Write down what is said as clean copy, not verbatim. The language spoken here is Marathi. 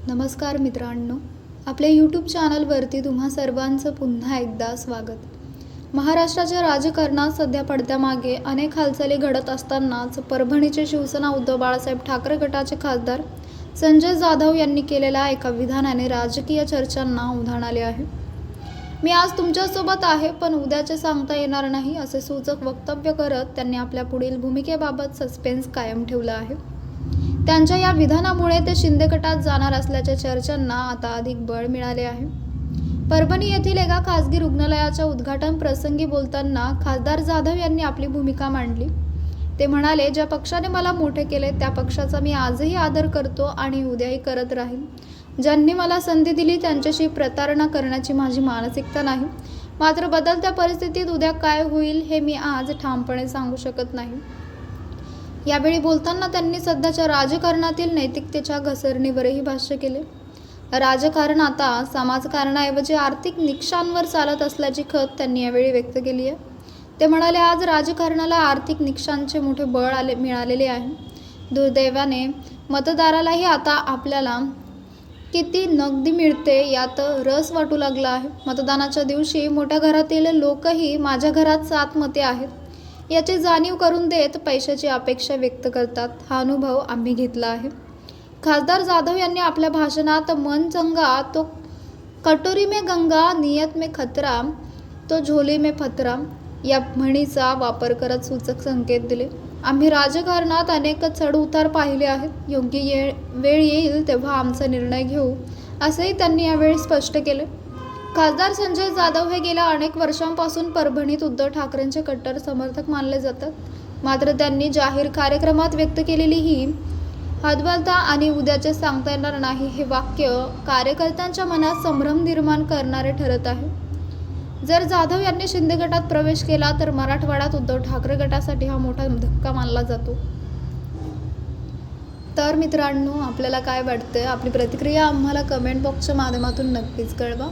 नमस्कार मित्रांनो, आपल्या यूट्यूब चॅनलवरती तुम्हा सर्वांचं पुन्हा एकदा स्वागत। महाराष्ट्राच्या राजकारणात सध्या पडद्यामागे अनेक हालचाली घडत असतानाच परभणीचे शिवसेना उद्धव बाळासाहेब ठाकरे गटाचे खासदार संजय जाधव यांनी केलेल्या एका विधानाने राजकीय चर्चांना उधाण आले आहे। मी आज तुमच्यासोबत आहे पण उद्याचे सांगता येणार नाही असे सूचक वक्तव्य करत त्यांनी आपल्या पुढील भूमिकेबाबत सस्पेन्स कायम ठेवला आहे। त्यांच्या या विधानामुळे ते शिंदे गटात जाणार असल्याच्या चर्चांना आता अधिक बळ मिळाले आहे। परभणी येथील एका खासगी रुग्णालयाच्या उद्घाटन प्रसंगी बोलताना खासदार जाधव यांनी आपली भूमिका मांडली। ते म्हणाले, ज्या पक्षाने मला मोठे केले त्या पक्षाचा मी आजही आदर करतो आणि उद्याही करत राहील। ज्यांनी मला संधी दिली त्यांच्याशी प्रतारणा करण्याची माझी मानसिकता नाही। मात्र बदलत्या परिस्थितीत उद्या काय होईल हे मी आज ठामपणे सांगू शकत नाही। यावेळी बोलताना त्यांनी सध्याच्या राजकारणातील नैतिकतेच्या घसरणीवरही भाष्य केले। राजकारण आता समाजकारणाऐवजी आर्थिक निकषांवर चालत असल्याची खंत त्यांनी यावेळी व्यक्त केली आहे। ते म्हणाले, आज राजकारणाला आर्थिक निकषांचे मोठे बळ मिळालेले आहे। दुर्दैवाने मतदारालाही आता आपल्याला किती नगदी मिळते यात रस वाटू लागला आहे। मतदानाच्या दिवशी मोठ्या घरातील लोकही माझ्या घरात 7 मते आहेत याची जाणीव करून देत पैशाची अपेक्षा व्यक्त करतात। हा अनुभव आम्ही घेतला आहे। खासदार जाधव यांनी आपल्या भाषणात मन चंगा तो कटोरी में गंगा, नियत में खतरा तो झोली में फतरा या म्हणीचा वापर करत सूचक संकेत दिले। आम्ही राजकारणात अनेक चढ उतार पाहिले आहेत। योग्य वेळ येईल तेव्हा आमचा निर्णय घेऊ असेही त्यांनी यावेळी स्पष्ट केले। खासदार संजय जाधव हे गेल्या अनेक वर्षांपासून परभणीत उद्धव ठाकरेंचे कट्टर समर्थक मानले जातात। मात्र त्यांनी जाहीर कार्यक्रमात व्यक्त केलेली ही हतबलता आणि उद्याचे सांगता येणार नाही हे वाक्य कार्यकर्त्यांच्या मनात संभ्रम निर्माण करणारे ठरत आहे। जर जाधव यांनी शिंदे गटात प्रवेश केला तर मराठवाड्यात उद्धव ठाकरे गटासाठी हा मोठा धक्का मानला जातो। तर मित्रांनो, आपल्याला काय वाटतंय? आपली प्रतिक्रिया आम्हाला कमेंट बॉक्सच्या माध्यमातून नक्कीच कळवा।